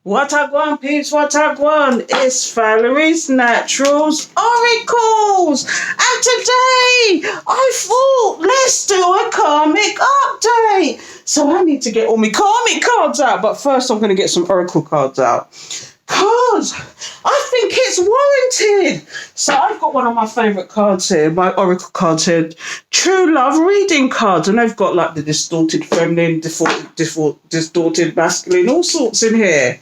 What I want, peeps, what I want. It's Valerie's Naturals Oracles. And today, I thought, let's do a karmic update. So I need to get all my karmic cards out. But first, I'm going to get some oracle cards out. Because I think it's warranted. So I've got one of my favourite cards here, my oracle cards here, True Love reading cards, and they've got like the distorted feminine, distorted masculine, all sorts in here.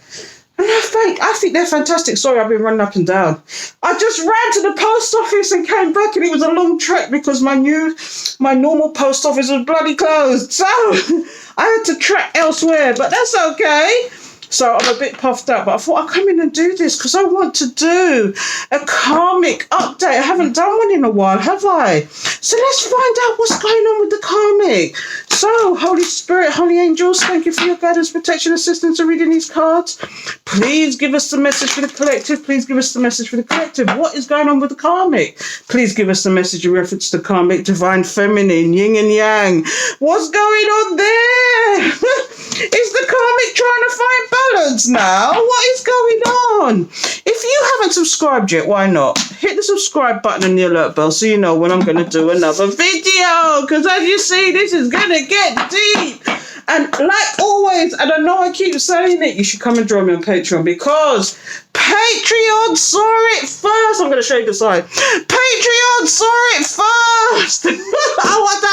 And I think they're fantastic. Sorry, I've been running up and down. I just ran to the post office and came back, and it was a long trek because my normal post office was bloody closed. So I had to trek elsewhere, but that's okay. So I'm a bit puffed out, but I thought I'd come in and do this because I want to do a karmic update. I haven't done one in a while, have I? So let's find out what's going on with the karmic. So, Holy Spirit, Holy Angels, thank you for your guidance, protection, assistance in reading these cards. Please give us the message for the collective. Please give us the message for the collective. What is going on with the karmic? Please give us the message in reference to karmic, divine feminine, yin and yang. What's going on there? Is the karmic trying to find balance now? What is going on? If you haven't subscribed yet, why not? Hit the subscribe button and the alert bell so you know when I'm going to do another video. Because as you see, this is going to get deep. And like always, and I know I keep saying it, you should come and join me on Patreon because Patreon saw it first. I'm going to show you the side. Patreon saw it first. What I want,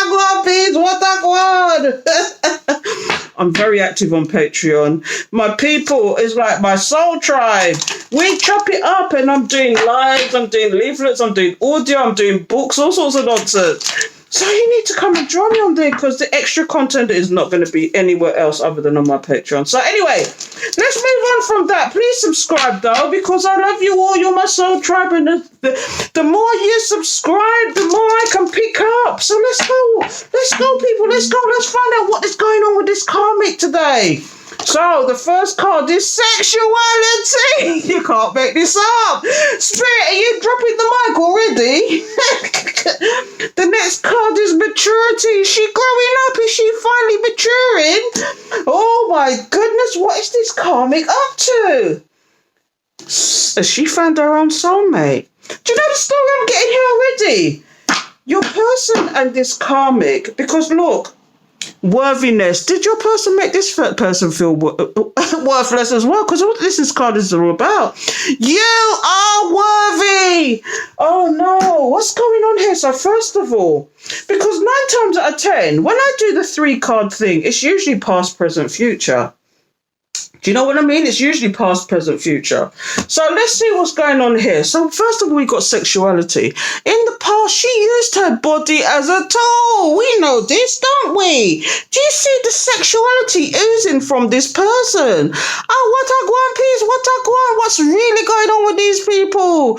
I'm very active on Patreon. My people is like my soul tribe. We chop it up and I'm doing lives, I'm doing leaflets, I'm doing audio, I'm doing books, all sorts of nonsense. So you need to come and join me on there because the extra content is not going to be anywhere else other than on my Patreon. So anyway, let's move on from that. Please subscribe though because I love you all. You're my soul tribe, and the more you subscribe, the more I can pick up. So let's go people, let's go. Let's find out what is going on with this karmic today. So, the first card is sexuality. You can't make this up. Spirit, are you dropping the mic already? The next card is maturity. Is she growing up? Is she finally maturing? Oh my goodness, what is this karmic up to? Has she found her own soulmate? Do you know the story I'm getting here already? Your person and this karmic, because look, worthiness. Did your person make this person feel worthless as well? Because what this card is all about. You are worthy. Oh no, what's going on here? So first of all, because 9 times out of 10, when I do the 3-card thing, it's usually past, present, future. Do you know what I mean? It's usually past, present, future. So let's see what's going on here. So first of all, we got sexuality. In the past, she used her body as a tool. We know this, don't we? Do you see the sexuality oozing from this person? Oh, what I want, peace, what I want. What's really going on with these people?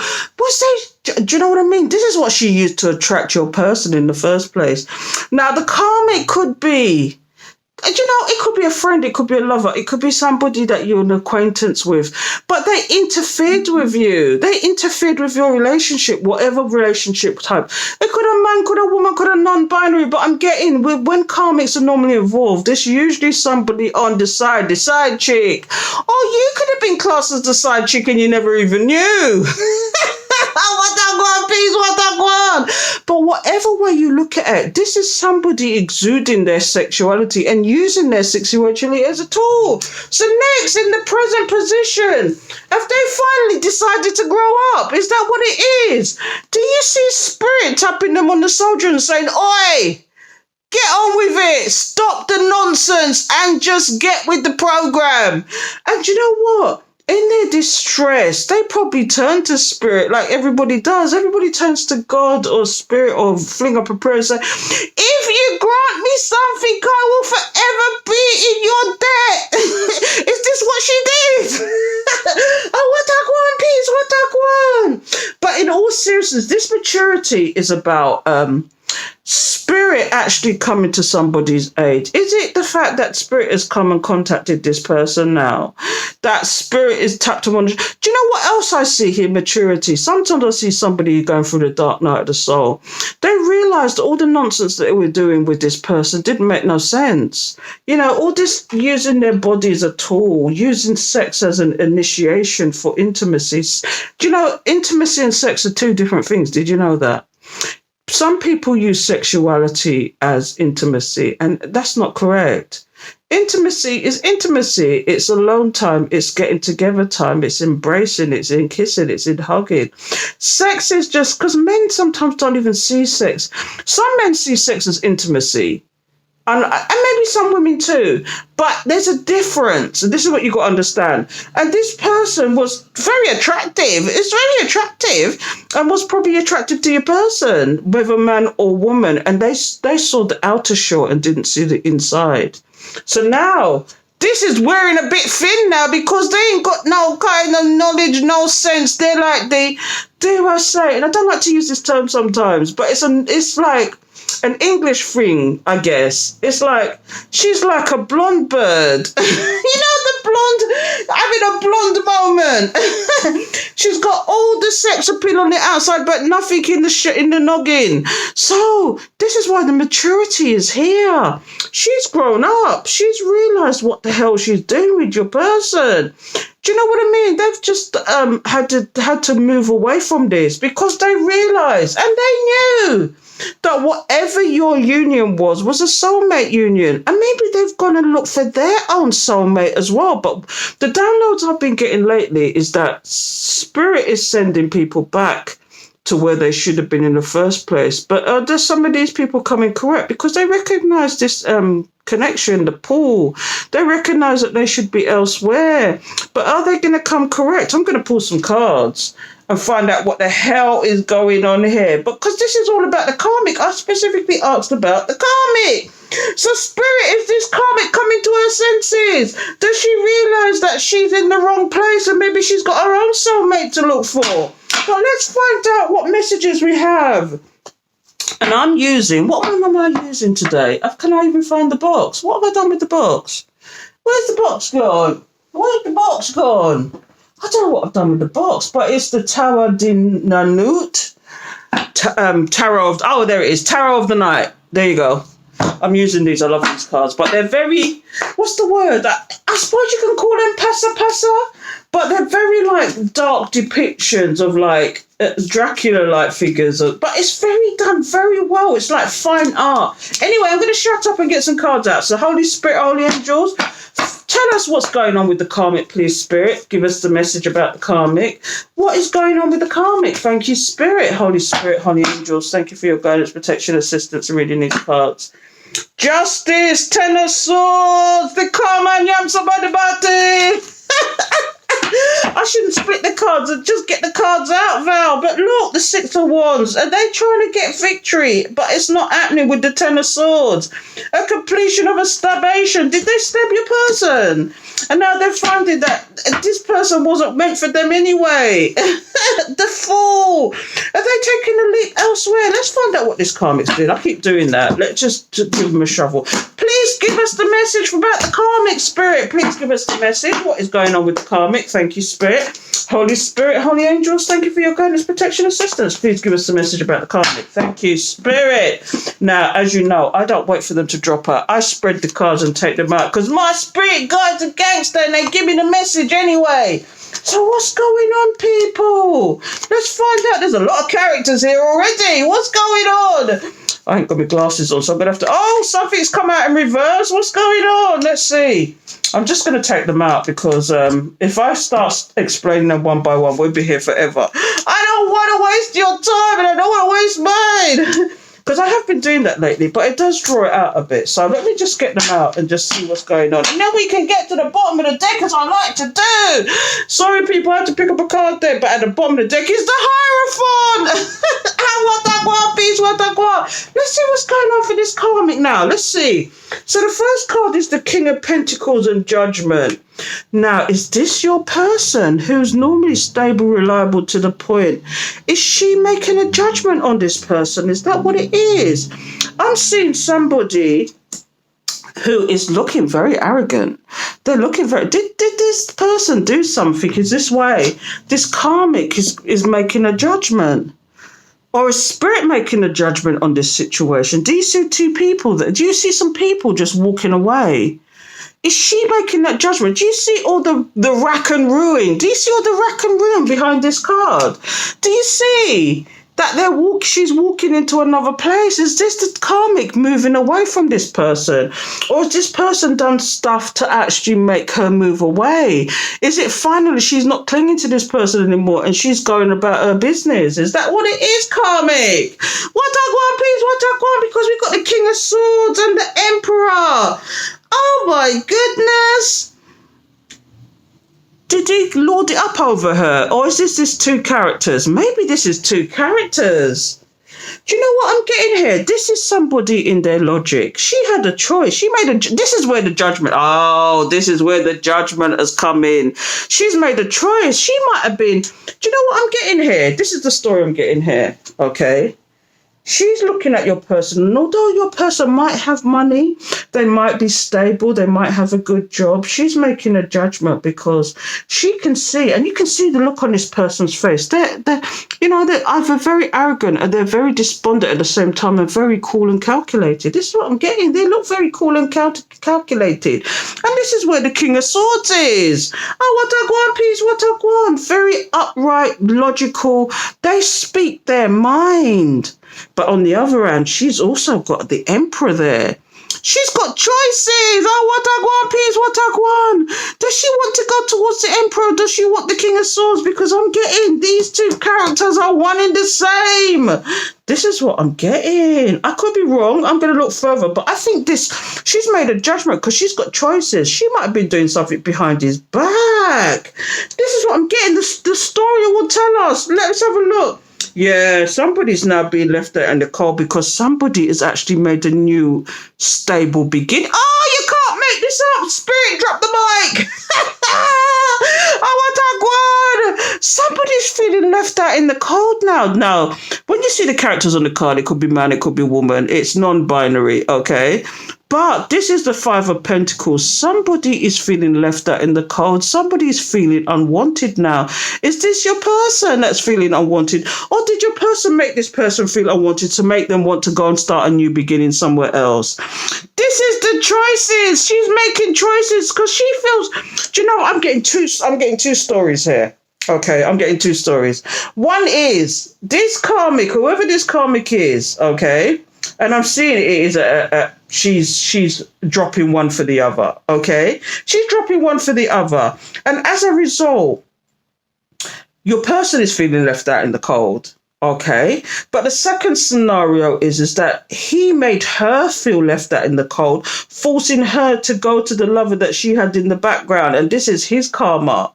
Do you know what I mean? This is what she used to attract your person in the first place. Now, the karmic could be, you know, it could be a friend, it could be a lover, it could be somebody that you're an acquaintance with, but they interfered with you. They interfered with your relationship, whatever relationship type. It could a man, could a woman, could a non-binary, but I'm getting, when karmics are normally involved, there's usually somebody on the side chick. Oh, you could have been classed as the side chick and you never even knew. What I want, peace, what I want. But whatever way you look at it, this is somebody exuding their sexuality and using their sexuality as a tool. So next, in the present position, have they finally decided to grow up? Is that what it is? Do you see spirit tapping them on the shoulder and saying, oi, get on with it, stop the nonsense and just get with the program? And you know what? In their distress, they probably turn to spirit like everybody does. Everybody turns to God or spirit or fling up a prayer and say, if you grant me something, I will forever be in your debt. Is this what she did? Oh, what I want, peace, what I want. But in all seriousness, this maturity is about spirit actually coming to somebody's aid? Is it the fact that spirit has come and contacted this person now? That spirit is tapped on. Do you know what else I see here? Maturity. Sometimes I see somebody going through the dark night of the soul. They realised all the nonsense that they were doing with this person didn't make no sense. You know, all this using their body as a tool, using sex as an initiation for intimacy. Do you know, intimacy and sex are two different things? Did you know that? Some people use sexuality as intimacy, and that's not correct. Intimacy is intimacy. It's alone time. It's getting together time. It's embracing. It's in kissing. It's in hugging. Sex is just, because men sometimes don't even see sex. Some men see sex as intimacy. And maybe some women too, but there's a difference, and this is what you got to understand. And this person was very attractive. It's very attractive, and was probably attracted to your person, whether man or woman. And they saw the outer shore and didn't see the inside. So now this is wearing a bit thin now because they ain't got no kind of knowledge, no sense. They're like dare I say, and I don't like to use this term sometimes, but it's like an English thing, I guess. It's like, she's like a blonde bird. You know, the blonde, having a blonde moment. She's got all the sex appeal on the outside, but nothing in the noggin. So this is why the maturity is here. She's grown up. She's realised what the hell she's doing with your person. Do you know what I mean? They've just had to move away from this because they realised, and they knew that whatever your union was a soulmate union. And maybe they've gone and looked for their own soulmate as well. But the downloads I've been getting lately is that spirit is sending people back to where they should have been in the first place. But there's some of these people coming correct because they recognise this connection, the pull. They recognise that they should be elsewhere. But are they going to come correct? I'm going to pull some cards and find out what the hell is going on here. Because this is all about the karmic. I specifically asked about the karmic. So spirit, is this karmic coming to her senses? Does she realise that she's in the wrong place and maybe she's got her own soulmate to look for? So let's find out what messages we have. And I'm using, what one am I using today? Can I even find the box? What have I done with the box? Where's the box gone? Where's the box gone? I don't know what I've done with the box, but it's the Tower de Nanut. Tarot of, oh, there it is. Tarot of the Night. There you go. I'm using these. I love these cards, but they're very, what's the word? I suppose you can call them pasa, but they're very like dark depictions of like Dracula-like figures. But it's very done very well. It's like fine art. Anyway, I'm going to shut up and get some cards out. So Holy Spirit, Holy Angels, tell us what's going on with the karmic, please, Spirit. Give us the message about the karmic. What is going on with the karmic? Thank you, Spirit, Holy Angels. Thank you for your guidance, protection, assistance, and reading these cards. Justice, Ten of Swords, the Karma Yam Somebody Bati. I shouldn't split the cards and just get the cards out, Val. But look, the Six of Wands. Are they trying to get victory? But it's not happening with the Ten of Swords. A completion of a stabation. Did they stab your person? And now they're finding that this person wasn't meant for them anyway. The Fool. Are they taking a leap elsewhere? Let's find out what this karmic's doing. I keep doing that. Let's just give them a shovel. Please give us the message about the karmic, Spirit. Please give us the message. What is going on with the karmic? Thank you, Spirit. Holy Spirit, Holy Angels, thank you for your guidance, protection, assistance. Please give us the message about the karmic. Thank you, Spirit. Now, as you know, I don't wait for them to drop out. I spread the cards and take them out because my spirit guides a gangster and they give me the message anyway. So what's going on, people? Let's find out. There's a lot of characters here already. What's going on? I ain't got my glasses on, so I'm going to have to... Oh, something's come out in reverse. What's going on? Let's see. I'm just going to take them out because if I start explaining them one by one, we'll be here forever. I don't want to waste your time and I don't want to waste mine. Because I have been doing that lately, but it does draw it out a bit. So let me just get them out and just see what's going on. And then we can get to the bottom of the deck as I like to do. Sorry, people, I had to pick up a card there, but at the bottom of the deck is the Hierophant. Let's see what's going on for this karmic now. Let's see. So the first card is the King of Pentacles and Judgment. Now, is this your person who's normally stable, reliable to the point? Is she making a judgment on this person? Is that what it is? I'm seeing somebody who is looking very arrogant. They're looking very... Did this person do something? Is this way? This karmic is making a judgment. Or is spirit making a judgment on this situation? Do you see two people? Do you see some people just walking away? Is she making that judgment? Do you see all the rack and ruin? Do you see all the rack and ruin behind this card? Do you see that she's walking into another place? Is this the karmic moving away from this person? Or has this person done stuff to actually make her move away? Is it finally she's not clinging to this person anymore and she's going about her business? Is that what it is, karmic? What I want, please, what I want, because we've got the King of Swords and the Emperor. Oh my goodness. Did he lord it up over her? Or is this two characters? Maybe this is two characters. Do you know what I'm getting here? This is somebody in their logic. She had a choice. This is where the judgment... Oh, this is where the judgment has come in. She's made a choice. She might have been... Do you know what I'm getting here? This is the story I'm getting here. Okay. She's looking at your person, and although your person might have money, they might be stable, they might have a good job, she's making a judgment because she can see, and you can see the look on this person's face. They're either very arrogant and they're very despondent at the same time and very cool and calculated. This is what I'm getting. They look very cool and calculated. And this is where the King of Swords is. Oh, what I want, please, what I want. Very upright, logical. They speak their mind. But on the other hand, she's also got the Emperor there. She's got choices. Oh, what I want, please, what I want. Does she want to go towards the Emperor or does she want the King of Swords? Because I'm getting these two characters are one in the same. This is what I'm getting. I could be wrong. I'm going to look further. But I think she's made a judgment because she's got choices. She might have been doing something behind his back. This is what I'm getting. The story will tell us. Let's have a look. Yeah, somebody's now being left out in the cold because somebody has actually made a new stable beginning. Oh, you can't make this up. Spirit, drop the mic. Oh, what a god. Somebody's feeling left out in the cold now. Now, when you see the characters on the card, it could be man, it could be woman. It's non-binary, okay? But this is the Five of Pentacles. Somebody is feeling left out in the cold. Somebody is feeling unwanted now. Is this your person that's feeling unwanted? Or did your person make this person feel unwanted to make them want to go and start a new beginning somewhere else? This is the choices. She's making choices because she feels... Do you know, I'm getting two stories here. Okay, I'm getting two stories. One is this karmic, whoever this karmic is, okay? And I'm seeing it is she's dropping one for the other, okay? She's dropping one for the other. And as a result, your person is feeling left out in the cold, okay? But the second scenario is that he made her feel left out in the cold, forcing her to go to the lover that she had in the background. And this is his karma.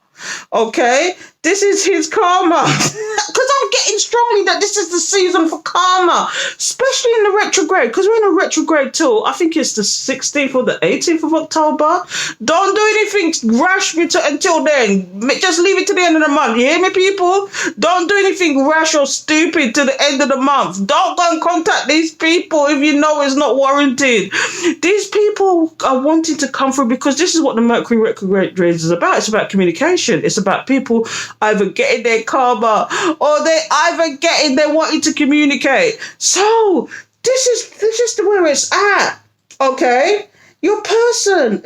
Okay, this is his karma. Because I'm getting strongly that this is the season for karma, especially in the retrograde, because we're in a retrograde till I think it's the 16th or the 18th of October. Don't do anything rash until then. Just leave it to the end of the month. You hear me, people? Don't do anything rash or stupid to the end of the month. Don't go and contact these people if you know it's not warranted. These people are wanting to come through because this is what the Mercury retrograde is about. It's about communication. It's about people either getting their karma or they're wanting to communicate. So this is where it's at. Okay? Your person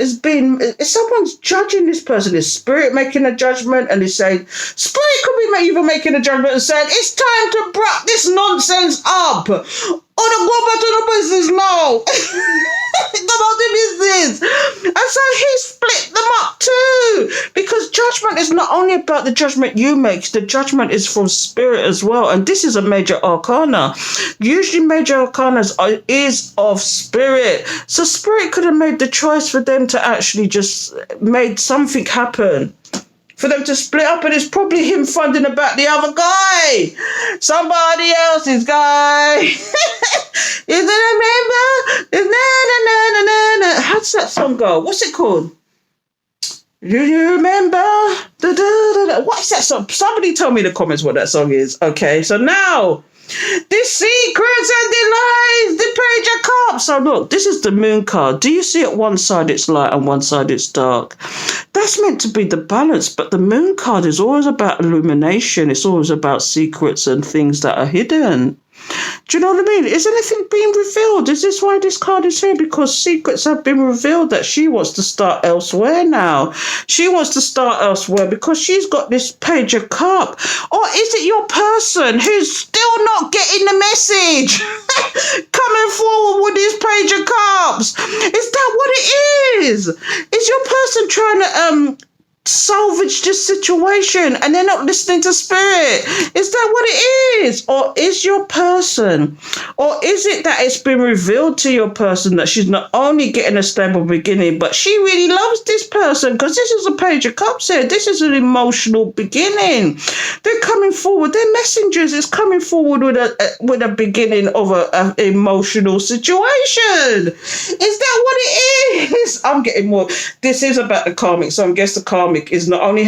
someone's judging this person. Is Spirit making a judgment and is saying, Spirit could be even making a judgment and saying, it's time to wrap this nonsense up. Or to go back to the business now. Go about the business. And so he split them up too. Because judgment is not only about the judgment you make, the judgment is from Spirit as well. And this is a major arcana. Usually major arcanas is of Spirit. So Spirit could have made the choice for them to actually just made something happen. For them to split up, and it's probably him finding about the other guy. Somebody else's guy. Is it a member? Na, na, na, na, na, na. How does that song go? What's it called? Do you remember? What is that song? Somebody tell me in the comments what that song is. Okay, so now the secrets and the lies, the page of cups. So look, this is the moon card. Do you see at one side it's light and one side it's dark? That's meant to be the balance, but the moon card is always about illumination. It's always about secrets and things that are hidden. Do you know what I mean? Is anything being revealed? Is this why this card is here? Because secrets have been revealed that she wants to start elsewhere now. She wants to start elsewhere because she's got this page of cup. Or is it your person who's still not getting the message? Coming forward with this page of cups. Is that what it is? Is your person trying to salvage this situation and they're not listening to spirit? Is that what it is? Or is your person, or is it that it's been revealed to your person that she's not only getting a stable beginning, but she really loves this person? Because this is a page of cups here. This is an emotional beginning. They're coming forward. They're messengers. It's coming forward with a beginning of an emotional situation. Is that what it is? I'm getting more. This is about the karmic, so I guess the karmic is not only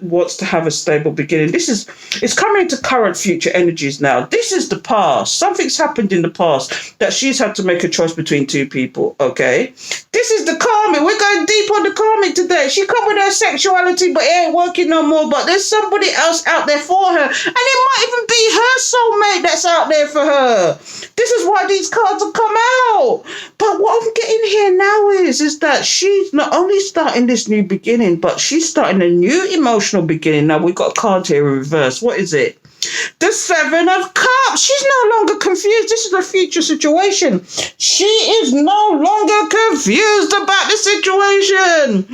wants to have a stable beginning. It's coming into current future energies now. This is the past. Something's happened in the past that she's had to make a choice between two people. Okay, this is the karmic. We're going deep on the karmic today. She come with her sexuality, but it ain't working no more. But there's somebody else out there for her, and it might even be her soulmate that's out there for her. This is why these cards have come out. But what I'm getting here now is that she's not only starting this new beginning, but she's starting a new emotional beginning. Now, we've got a card here in reverse. What is it? The Seven of Cups. She's no longer confused. This is a future situation. She is no longer confused about the situation.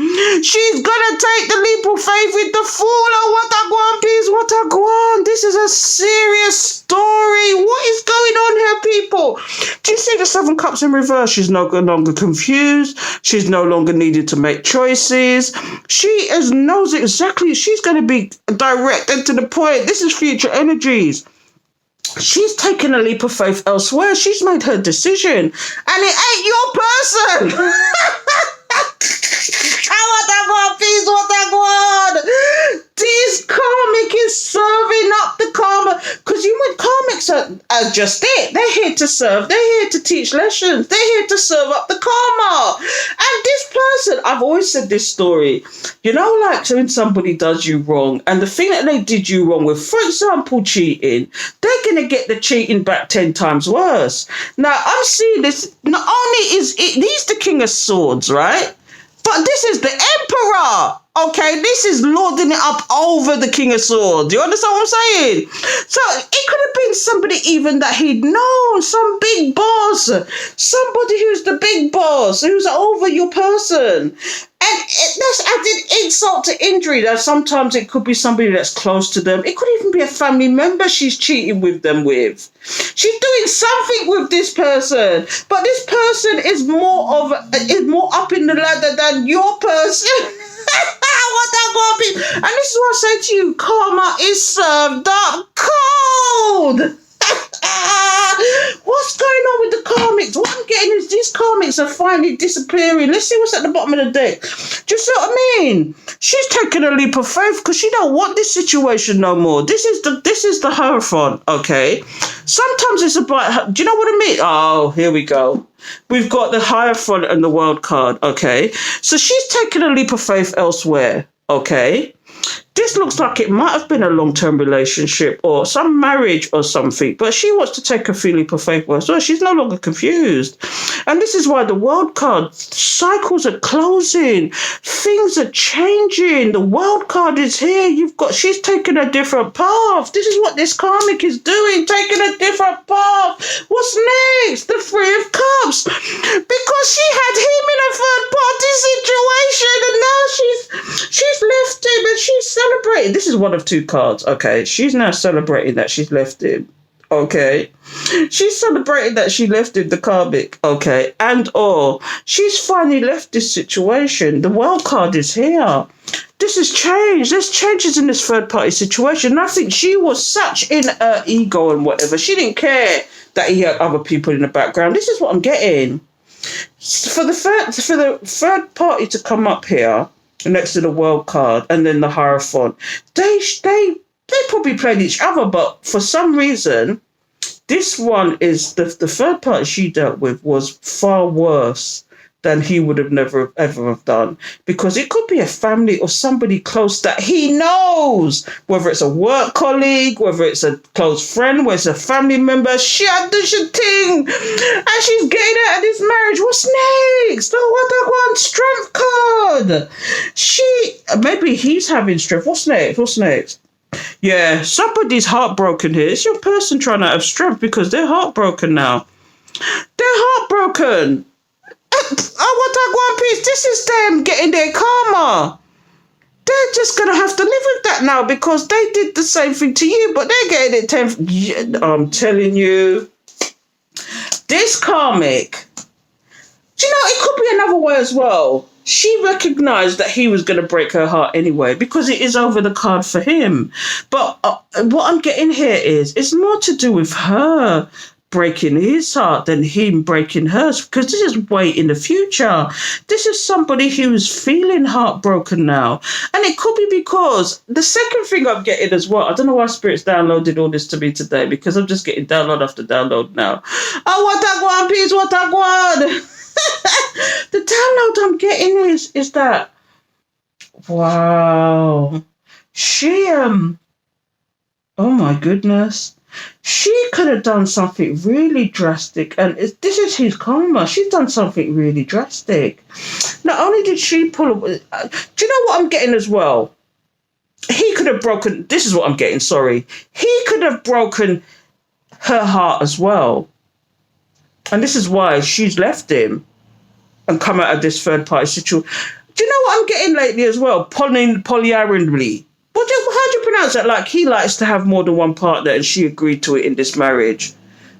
She's gonna take the leap of faith with the Fool. Oh, what a gwan, peeps, what a gwan. This is a serious story. What is going on here, people? Do you see the Seven Cups in reverse? She's no longer confused. She's no longer needed to make choices. She knows exactly. She's going to be direct and to the point. This is future energies. She's taken a leap of faith elsewhere. She's made her decision. And it ain't your person. This karmic is serving up the karma. Because you want karmics are just it. They're here to serve. They're here to teach lessons. They're here to serve up the karma. And this person, I've always said this story. You know, like when somebody does you wrong, and the thing that they did you wrong with, for example, cheating, they're going to get the cheating back 10 times worse. Now, I'm seeing this, not only is it, he's the King of Swords, right? But this is the Emperor. Okay, this is lording it up over the King of Swords. You understand what I'm saying? So it could have been somebody even that he'd known, some big boss, somebody who's the big boss, who's over your person. And that's added insult to injury. That sometimes it could be somebody that's close to them. It could even be a family member she's cheating with them with. She's doing something with this person, but this person is more up in the ladder than your person. What that gonna be? And this is what I say to you: karma is served up cold. What's going on with the karmics? What I'm getting is these karmics are finally disappearing. Let's see what's at the bottom of the deck. Do you see what I mean? She's taking a leap of faith because she don't want this situation no more. This is the Hierophant, okay? Sometimes it's about, do you know what I mean? Oh, here we go. We've got the Hierophant and the World card, okay? So she's taking a leap of faith elsewhere, okay? This looks like it might have been a long-term relationship or some marriage or something, but she wants to take a leap of faith as well. She's no longer confused. And this is why the World card, cycles are closing. Things are changing. The World card is here. She's taking a different path. This is what this karmic is doing, taking a different path. What's next? The Three of Cups. Because she had him in a third-party situation, and now she's left him and she's celebrating. This is one of two cards, okay? She's now celebrating that she's left him, okay? She's celebrating that she left him, the karmic, okay? And or she's finally left this situation. The World card is here. This has changed. There's changes in this third-party situation. And I think she was such in her ego and whatever. She didn't care that he had other people in the background. This is what I'm getting. For the third party to come up here, next to the world card, and then the Hierophant. They probably played each other, but for some reason, this one is the third party she dealt with was far worse than he would have never ever have done, because it could be a family or somebody close that he knows, whether it's a work colleague, whether it's a close friend, whether it's a family member. She had this thing, and she's getting out of this marriage. What's next? Oh, what I want, strength card. Maybe he's having strength. What's next? What's next? Yeah, somebody's heartbroken here. It's your person trying to have strength because they're heartbroken now. They're heartbroken. I want that one piece. This is them getting their karma. They're just going to have to live with that now because they did the same thing to you, but they're getting it 10. I'm telling you. This karmic. Do you know, it could be another way as well. She recognised that he was going to break her heart anyway because it is over the card for him. But what I'm getting here is it's more to do with her breaking his heart than him breaking hers, because this is way in the future. This is somebody who's feeling heartbroken now. And it could be because the second thing I'm getting as well, I don't know why Spirit's downloaded all this to me today, because I'm just getting download after download now. Oh, what that one, please, what that one? The download I'm getting is that, wow, she, oh my goodness, she could have done something really drastic, and this is his karma. She's done something really drastic. Not only did she pull, do you know what I'm getting as well? He could have broken, this is what I'm getting, sorry. He could have broken her heart as well. And this is why she's left him and come out of this third party situation. Do you know what I'm getting lately as well? Polyamorously. How do you pronounce that? Like, he likes to have more than one partner and she agreed to it in this marriage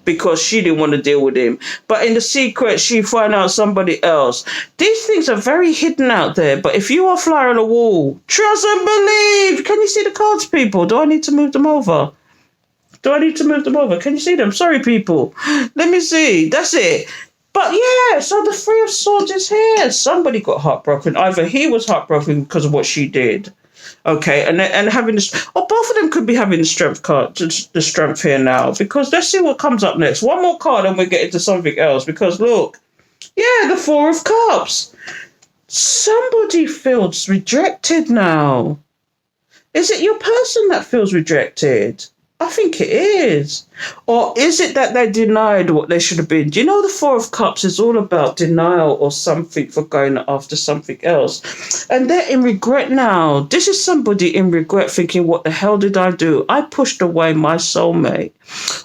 because she didn't want to deal with him. But in the secret, she found out somebody else. These things are very hidden out there. But if you are fly on the wall, trust and believe. Can you see the cards, people? Do I need to move them over? Can you see them? Sorry, people. Let me see. That's it. But yeah, so the Three of Swords is here. Somebody got heartbroken. Either he was heartbroken because of what she did. Okay, and having this, or both of them could be having the strength card, the strength here now, because let's see what comes up next. One more card and we'll get into something else, because look, yeah, the Four of Cups. Somebody feels rejected now. Is it your person that feels rejected? I think it is. Or is it that they denied what they should have been? Do you know the Four of Cups is all about denial or something for going after something else? And they're in regret now. This is somebody in regret thinking, what the hell did I do? I pushed away my soulmate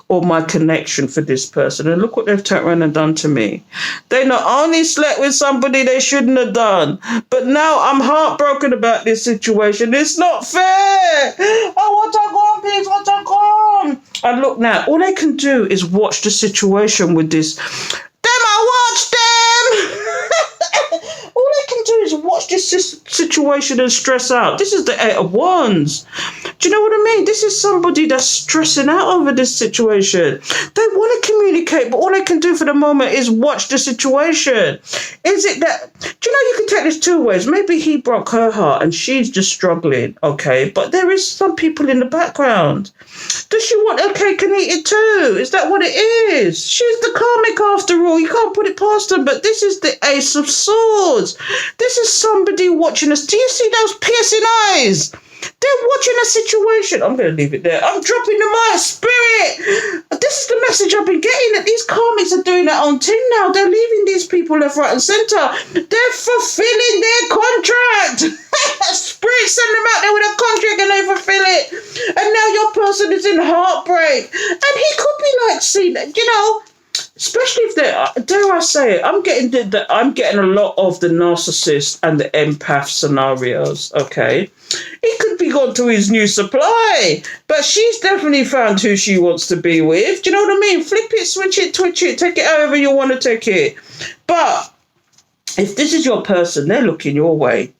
or my connection for this person. And look what they've turned around and done to me. They not only slept with somebody they shouldn't have done, but now I'm heartbroken about this situation. It's not fair. Oh, what I want, please, what I want. And look now, all they can do is watch the situation with this. I watch them. All they can do is watch this situation and stress out. This is the Eight of Wands. Do you know what I mean? This is somebody that's stressing out over this situation. They want to communicate, but all they can do for the moment is watch the situation. Is it that, do you know, you can take this two ways. Maybe he broke her heart and she's just struggling, okay? But there is some people in the background. Does she want her cake and eat it too? Is that what it is? She's the karmic after all. You can't put it past her, but this is the Ace of Swords. This is somebody watching us. Do you see those piercing eyes? They're watching a situation. I'm going to leave it there. I'm dropping the mic, Spirit. This is the message I've been getting, that these karmics are doing their own thing now. They're leaving these people left, right and centre. They're fulfilling their contract. Spirit send them out there with a contract and they fulfill it. And now your person is in heartbreak. And he could be like, see, you know, especially if they're, dare I say it, I'm getting a lot of the narcissist and the empath scenarios, okay? He could be gone to his new supply, but she's definitely found who she wants to be with. Do you know what I mean? Flip it, switch it, twitch it, take it however you want to take it. But if this is your person, they're looking your way.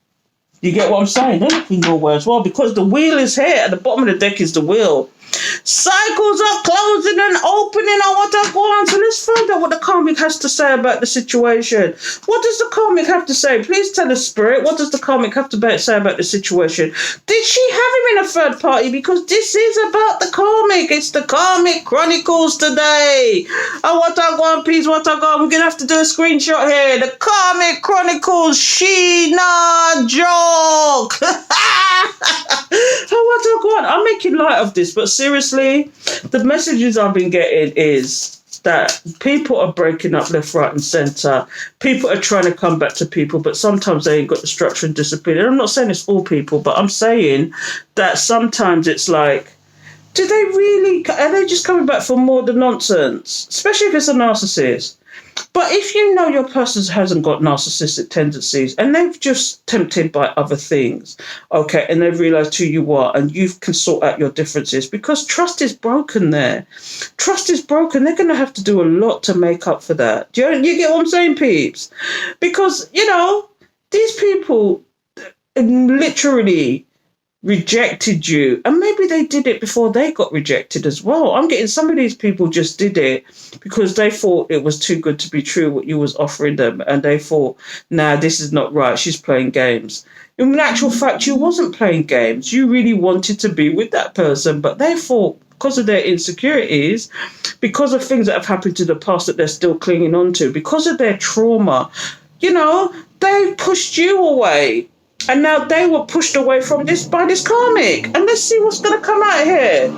You get what I'm saying? They're looking your way as well, because the wheel is here. At the bottom of the deck is the wheel. Cycles are closing and opening. I want to go on. So let's find out what the karmic has to say about the situation. What does the karmic have to say? Please tell us, Spirit. What does the karmic have to say about the situation? Did she have him in a third party? Because this is about the karmic. It's the Karmic Chronicles today. I want to go on, please. What I go on. We're going to have to do a screenshot here. The Karmic Chronicles. She not joke. I want to go on. I'm making light of this, but seriously, the messages I've been getting is that people are breaking up left, right, and centre. People are trying to come back to people, but sometimes they ain't got the structure and discipline. And I'm not saying it's all people, but I'm saying that sometimes it's like, do they really, are they just coming back for more than nonsense? Especially if it's a narcissist. But if you know your person hasn't got narcissistic tendencies and they've just tempted by other things, okay, and they've realised who you are and you can sort out your differences, because trust is broken there. Trust is broken. They're going to have to do a lot to make up for that. Do you get what I'm saying, peeps? Because, you know, these people literally rejected you, and maybe they did it before they got rejected as well. I'm getting some of these people just did it because they thought it was too good to be true what you was offering them, and they thought, nah, this is not right, she's playing games. In actual fact, you wasn't playing games. You really wanted to be with that person, but they thought because of their insecurities, because of things that have happened to the past that they're still clinging on to, because of their trauma, you know, they pushed you away. And now they were pushed away from this by this karmic. And let's see what's going to come out here.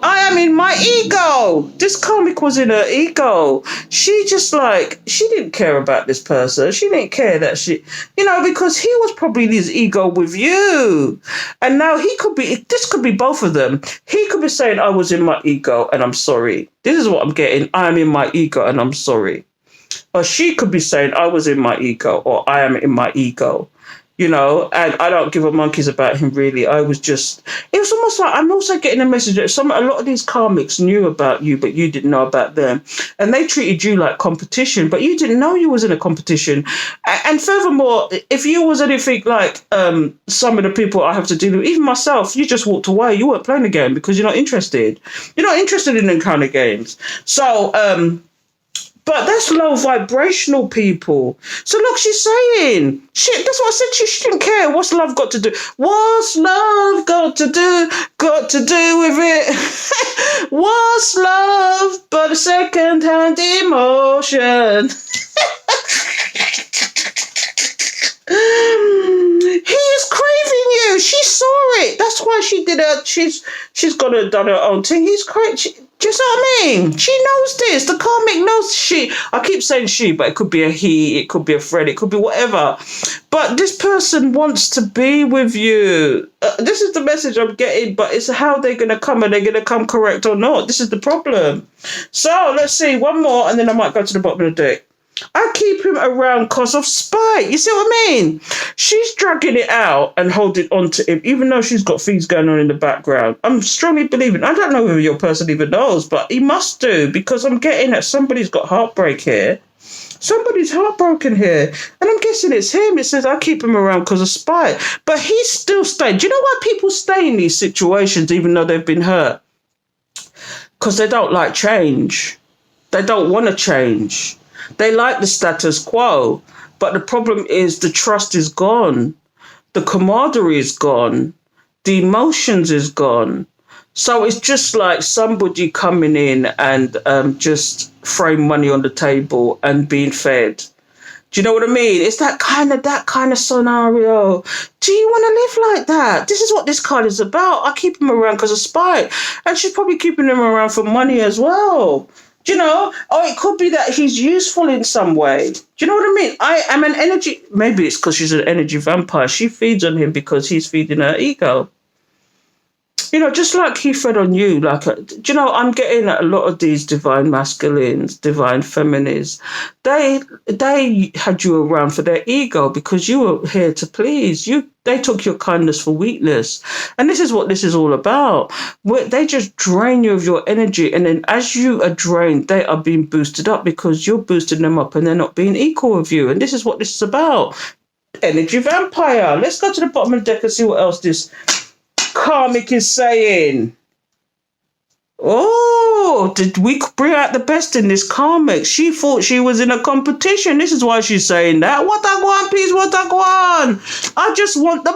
I am in my ego. This karmic was in her ego. She just she didn't care about this person. She didn't care that you know, because he was probably in his ego with you. And now this could be both of them. He could be saying, I was in my ego and I'm sorry. This is what I'm getting. I'm in my ego and I'm sorry. Or she could be saying, I was in my ego, or I am in my ego, you know, and I don't give a monkeys about him, really. It was almost like, I'm also getting a message that a lot of these karmics knew about you, but you didn't know about them. And they treated you like competition, but you didn't know you was in a competition. And furthermore, if you was anything like some of the people I have to deal with, even myself, you just walked away. You weren't playing the game because you're not interested. You're not interested in them kind of games. So, but that's low vibrational people. So look, she's saying, that's what I said to you. She didn't care. What's love got to do? What's love got to do with it? What's love but a second-hand emotion? He is craving you. She saw it. That's why she did it. She's done her own thing. He's craving. Do you see what I mean? She knows this. The karmic knows I keep saying she, but it could be a he, it could be a friend, it could be whatever. But this person wants to be with you. This is the message I'm getting, but it's how they're going to come. Are they going to come correct or not? This is the problem. So let's see. One more, and then I might go to the bottom of the deck. I keep him around because of spite. You see what I mean? She's dragging it out and holding on to him, even though she's got things going on in the background. I'm strongly believing, I don't know whether your person even knows, but he must do, because I'm getting that somebody's got heartbreak here. Somebody's heartbroken here. And I'm guessing it's him. It says, I keep him around because of spite. But he's still staying. Do you know why people stay in these situations even though they've been hurt? Because they don't like change. They don't want to change. They like the status quo, but the problem is the trust is gone. The camaraderie is gone. The emotions is gone. So it's just like somebody coming in and just throwing money on the table and being fed. Do you know what I mean? It's that kind of scenario. Do you want to live like that? This is what this card is about. I keep him around because of spite. And she's probably keeping him around for money as well. Do you know? Or it could be that he's useful in some way. Do you know what I mean? I am an energy... Maybe it's because she's an energy vampire. She feeds on him because he's feeding her ego. You know, just like he fed on you. Do you know, I'm getting a lot of these divine masculines, divine feminines. They had you around for their ego because you were here to please. They took your kindness for weakness. And this is what this is all about. They just drain you of your energy. And then as you are drained, they are being boosted up because you're boosting them up and they're not being equal with you. And this is what this is about. Energy vampire. Let's go to the bottom of the deck and see what else this Karmic is saying. Oh, did we bring out the best in this Karmic? She thought she was in a competition. This is why she's saying that. What I want, peace, what I want. I just want the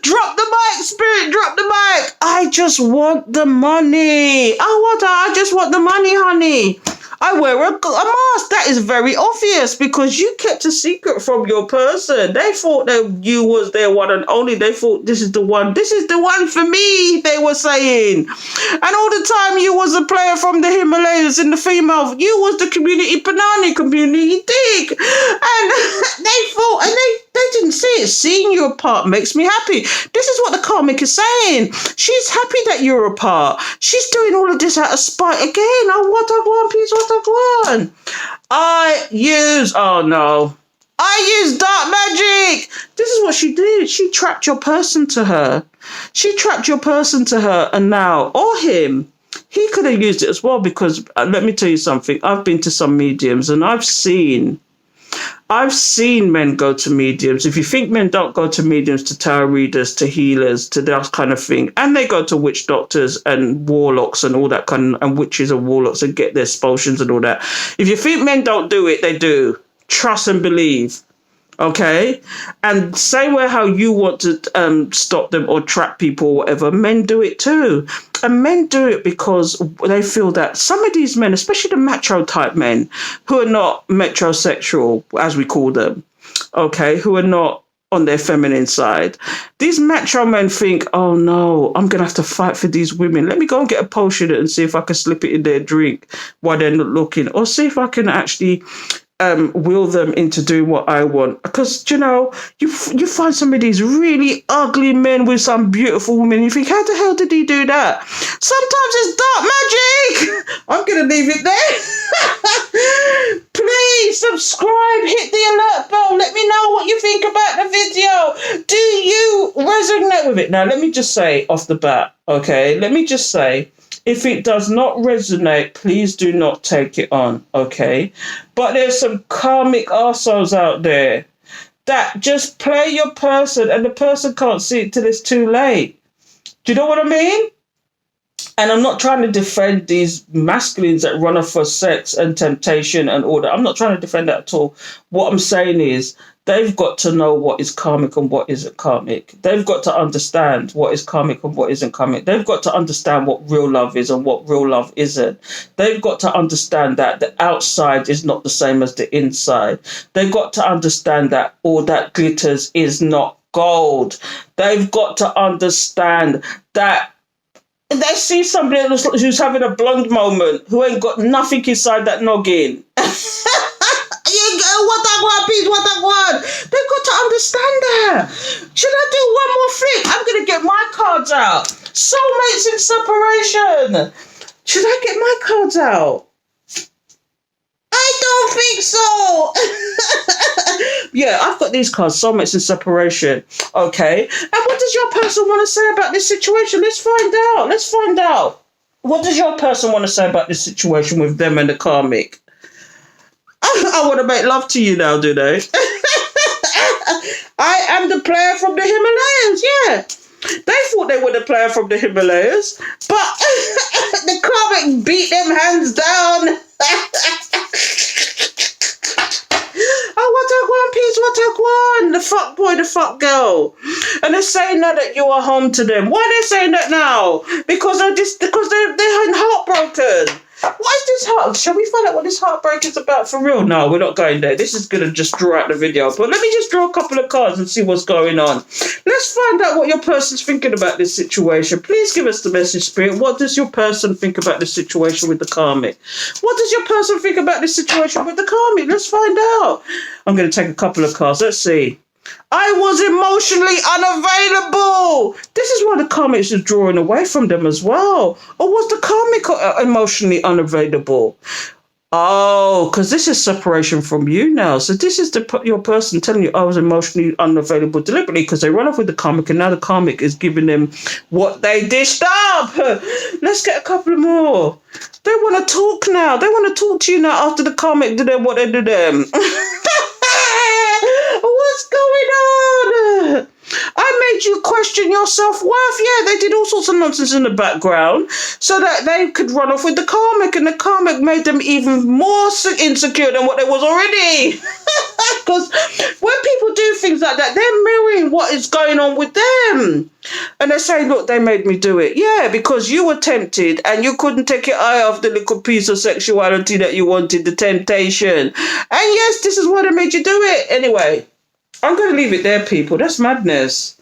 drop the mic, spirit, drop the mic. I just want the money. I just want the money, honey. I wear a mask. That is very obvious because you kept a secret from your person. They thought that you was their one and only. They thought this is the one. This is the one for me, they were saying. And all the time you was a player from the Himalayas in the female. You was the community banana, community dig. And they thought, and they didn't see it. Seeing you apart makes me happy. This is what the Karmic is saying. She's happy that you're apart. She's doing all of this out of spite again. Oh, what I want, peace, what I want. I use dark magic. This is what she did. She trapped your person to her. And now, or him, he could have used it as well because, let me tell you something. I've been to some mediums and I've seen men go to mediums. If you think men don't go to mediums, to tarot readers, to healers, to that kind of thing, and they go to witch doctors and warlocks and all that kind of, and witches and warlocks and get their expulsions and all that. If you think men don't do it, they do. Trust and believe. Okay? And same way how you want to stop them or trap people or whatever, men do it too. And men do it because they feel that some of these men, especially the macho type men, who are not metrosexual, as we call them, okay, who are not on their feminine side, these macho men think, oh no, I'm going to have to fight for these women. Let me go and get a potion and see if I can slip it in their drink while they're not looking, or see if I can actually will them into doing what I want. Because, you know, you find some of these really ugly men with some beautiful women, you think, how the hell did he do that? Sometimes it's dark magic. I'm going to leave it there. Please subscribe, hit the alert bell, let me know what you think about the video. Do you resonate with it? Now, let me just say off the bat, okay, if it does not resonate, please do not take it on, okay? But there's some karmic arseholes out there that just play your person and the person can't see it till it's too late. Do you know what I mean? And I'm not trying to defend these masculines that run off for sex and temptation and all that. I'm not trying to defend that at all. What I'm saying is they've got to know what is karmic and what isn't karmic. They've got to understand what is karmic and what isn't karmic. They've got to understand what real love is and what real love isn't. They've got to understand that the outside is not the same as the inside. They've got to understand that all that glitters is not gold. They've got to understand that they see somebody who's having a blonde moment, who ain't got nothing inside that noggin. What I want. They've got to understand that. Should I do one more flick? I'm going to get my cards out. Soulmates in separation. Should I get my cards out? I don't think so. Yeah, I've got these cards, soulmates in separation. Okay. And what does your person want to say about this situation? Let's find out. What does your person want to say about this situation with them and the karmic? I want to make love to you now, do they? I am the player from the Himalayas, yeah. They thought they were the player from the Himalayas, but the karmic beat them hands down. Oh, what I want, peace, what I want. The fuck boy, the fuck girl. And they're saying now that you are home to them. Why are they saying that now? Because they're heartbroken. What is this heart? Shall we find out what this heartbreak is about for real? No, we're not going there. This is going to just draw out the video. But let me just draw a couple of cards and see what's going on. Let's find out what your person's thinking about this situation. Please give us the message, Spirit. What does your person think about this situation with the karmic? What does your person think about this situation with the karmic? Let's find out. I'm going to take a couple of cards. Let's see. I was emotionally unavailable. This is why the karmic is drawing away from them as well. Or was the karmic emotionally unavailable? Oh, because this is separation from you now. So this is your person telling you I was emotionally unavailable deliberately because they run off with the karmic and now the karmic is giving them what they dished up. Let's get a couple more. They want to talk now. They want to talk to you now after the karmic did them what they did them. What's going on? I made made you question your self-worth. Yeah, they did all sorts of nonsense in the background so that they could run off with the karmic, and the karmic made them even more insecure than what they was already. Because when people do things like that, they're mirroring what is going on with them. And they say, look, they made me do it. Yeah, because you were tempted and you couldn't take your eye off the little piece of sexuality that you wanted, the temptation. And yes, this is why they made you do it. Anyway, I'm going to leave it there, people. That's madness.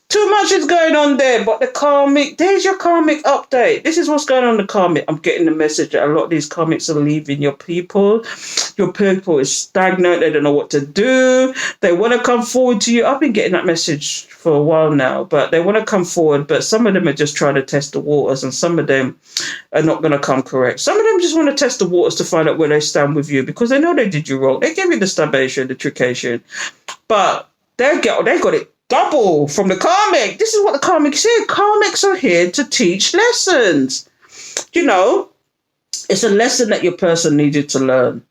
Too much is going on there, but the karmic, there's your karmic update. This is what's going on in the karmic. I'm getting the message that a lot of these karmics are leaving your people. Your people is stagnant. They don't know what to do. They want to come forward to you. I've been getting that message for a while now, but they want to come forward, but some of them are just trying to test the waters, and some of them are not going to come correct. Some of them just want to test the waters to find out where they stand with you because they know they did you wrong. They gave you the stabbation, the triccation, but they got it double from the karmic. This is what the karmic said. Karmics are here to teach lessons. You know, it's a lesson that your person needed to learn.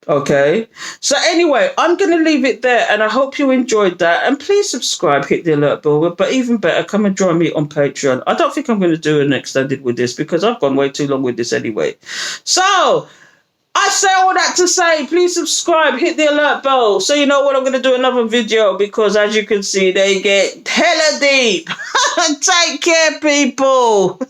Okay? So anyway, I'm going to leave it there, and I hope you enjoyed that. And please subscribe, hit the alert bell. But even better, come and join me on Patreon. I don't think I'm going to do an extended with this because I've gone way too long with this anyway. So I say all that to say, please subscribe, hit the alert bell, so you know when I'm going to do another video, because as you can see, they get hella deep. Take care, people.